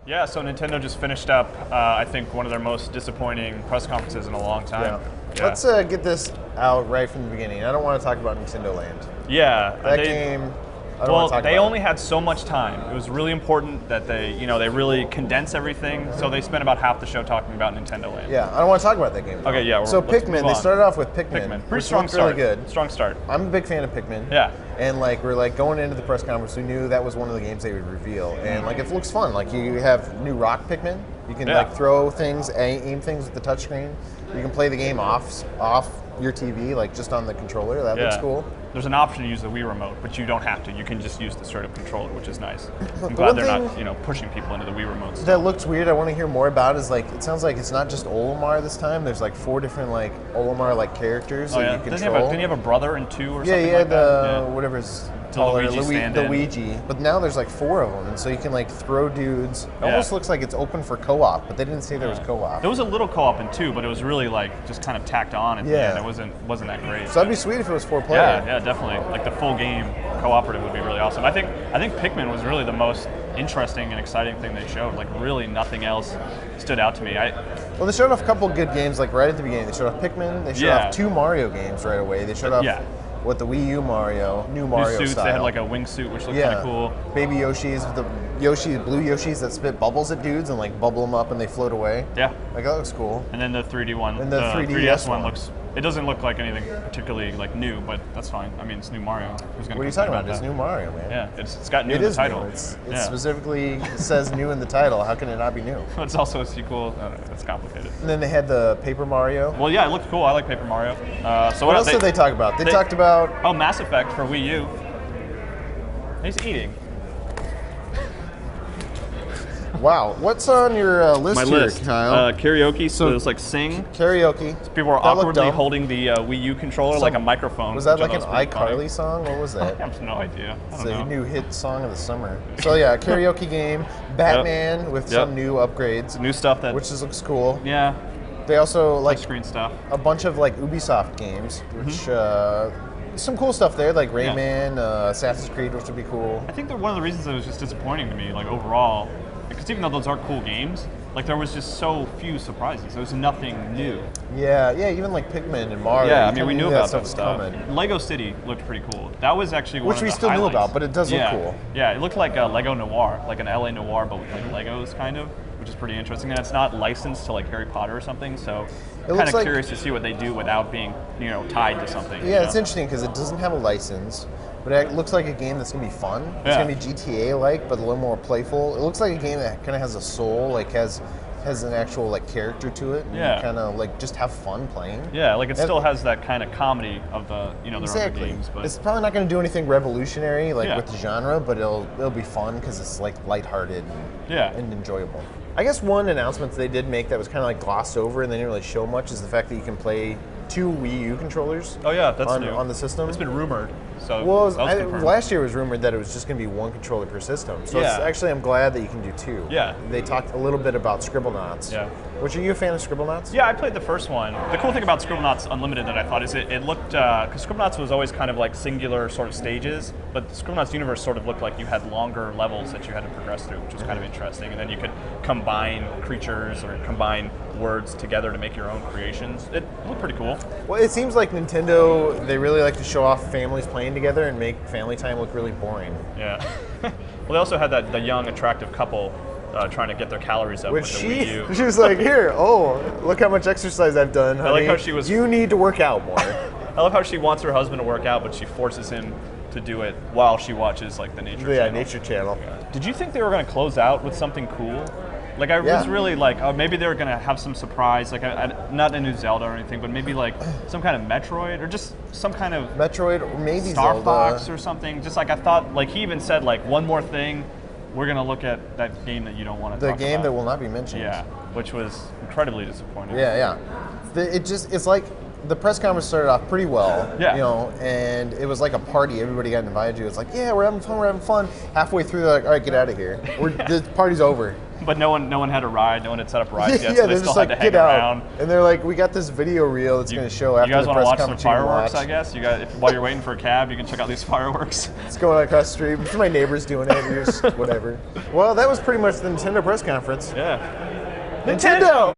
Yeah, so Nintendo just finished up, I think, one of their most disappointing press conferences in a long time. Yeah. Let's get this out right from the beginning. I don't want to talk about Nintendo Land. Yeah, That game. I don't want to talk they about only had so much time. It was really important that they really condense everything. So they spent about half the show talking about Nintendo Land. Yeah, I don't want to talk about that game. Okay, yeah. So let's Pikmin, move they on. started off with Pikmin. Pretty which strong looked start. really good. Strong start. I'm a big fan of Pikmin. Yeah. And we're going into the press conference, we knew that was one of the games they would reveal, and it looks fun. Like you have new rock Pikmin. You can throw things, aim things with the touchscreen. You can play the game off your TV, just on the controller. That looks cool. There's an option to use the Wii remote, but you don't have to. You can just use the straight up controller, which is nice. I'm glad they're not, pushing people into the Wii remotes. That looks weird. I want to hear more about is it sounds like it's not just Olimar this time. There's 4 different Olimar characters that you control. Didn't he have a brother in 2 or yeah, something he had like that? whatever his taller, the Luigi. But now there's 4 of them, and so you can throw dudes. It almost looks like it's open for co-op, but they didn't say there was co-op. There was a little co-op in 2, but it was really just kind of tacked on at the end. It wasn't that great. So that'd be sweet if it was 4 player. Yeah, definitely. The full game cooperative would be really awesome. I think Pikmin was really the most interesting and exciting thing they showed. Really nothing else stood out to me. Well, they showed off a couple good games right at the beginning. They showed off Pikmin. They showed off 2 Mario games right away. They showed off with the Wii U Mario, new Mario suits. style. They had a wingsuit, which looked kind of cool. Baby Yoshis, blue Yoshis that spit bubbles at dudes and bubble them up and they float away. Yeah, that looks cool. And then the 3D one, and the 3DS one looks. It doesn't look like anything particularly new, but that's fine. I mean, it's new Mario. What are you talking about? It's new Mario, man. Yeah, it's got new in the title. It specifically says new in the title. How can it not be new? It's also a sequel. It's complicated. And then they had the Paper Mario. Well, yeah, it looked cool. I like Paper Mario. So what else did they talk about? They talked about Mass Effect for Wii U. He's eating. Wow, what's on your list My here, list. Kyle? Karaoke, so it's Sing. Karaoke. So people were awkwardly holding the Wii U controller like a microphone. Was that an iCarly song? What was that? I have no idea. It's a new hit song of the summer. So yeah, karaoke game, Batman with some new upgrades. New stuff which looks cool. Yeah. They also screen stuff. A bunch of Ubisoft games, which some cool stuff there, like Rayman, Assassin's Creed, which would be cool. I think that one of the reasons it was just disappointing to me, overall, because even though those are cool games, there was just so few surprises. There was nothing new. Yeah, even Pikmin and Mario. Yeah, I mean, we knew about that stuff. Coming. Lego City looked pretty cool. That was actually one of the Which we still knew about, but it does look cool. Yeah, it looked like a Lego Noir, like an LA Noir, but with Legos kind of, which is pretty interesting. And it's not licensed to Harry Potter or something, so I'm kind of curious to see what they do without being, tied to something. Yeah, it's interesting because it doesn't have a license. But it looks like a game that's going to be fun. It's going to be GTA-like, but a little more playful. It looks like a game that kind of has a soul, has an actual character to it. And kind of just have fun playing. Yeah, it still has that kind of comedy of the the other games. But it's probably not going to do anything revolutionary with the genre, but it'll be fun because it's lighthearted and enjoyable. I guess one announcement they did make that was kind of glossed over and they didn't really show much is the fact that you can play 2 Wii U controllers. Oh yeah, that's new on the system. It's been rumored. So last year was rumored that it was just going to be 1 controller per system. So I'm glad that you can do 2. Yeah. They talked a little bit about Scribblenauts. Yeah. Which, are you a fan of Scribblenauts? Yeah, I played the first one. The cool thing about Scribblenauts Unlimited that I thought is it looked, because Scribblenauts was always kind of singular sort of stages, but Scribblenauts Universe sort of looked like you had longer levels that you had to progress through, which was kind of interesting. And then you could combine creatures or combine words together to make your own creations. It looked pretty cool. Well, it seems like Nintendo, they really like to show off families playing together and make family time look really boring. Yeah. Well, they also had the young, attractive couple trying to get their calories up with the Wii U. She was like, here, look how much exercise I've done, honey. I like how she was... You need to work out more. I love how she wants her husband to work out, but she forces him to do it while she watches the Nature Channel. Yeah, Nature Channel. Yeah. Did you think they were going to close out with something cool? I was really maybe they were going to have some surprise, not a new Zelda or anything, but maybe some kind of Metroid or just some kind of Metroid or maybe Star Zelda. Fox or something. Just I thought, he even said one more thing. We're going to look at that game that you don't want to talk about. The game that will not be mentioned. Yeah, which was incredibly disappointing. Yeah. It's the press conference started off pretty well. Yeah. You know, and it was like a party. Everybody got invited to. It's like, yeah, we're having fun. We're having fun. Halfway through, they're like, all right, get out of here. The party's over. But no one had a ride. No one had set up rides yet, Yeah, so they they're still just had like, to hang get out. around. And they're like, we got this video reel that's going to show after You guys the want to press watch some conference. You can fireworks? watch. I guess you guys, while you're waiting for a cab, you can check out these fireworks. It's going across the street. It's my neighbors doing it. You're just whatever. Well, that was pretty much the Nintendo press conference. Yeah. Nintendo!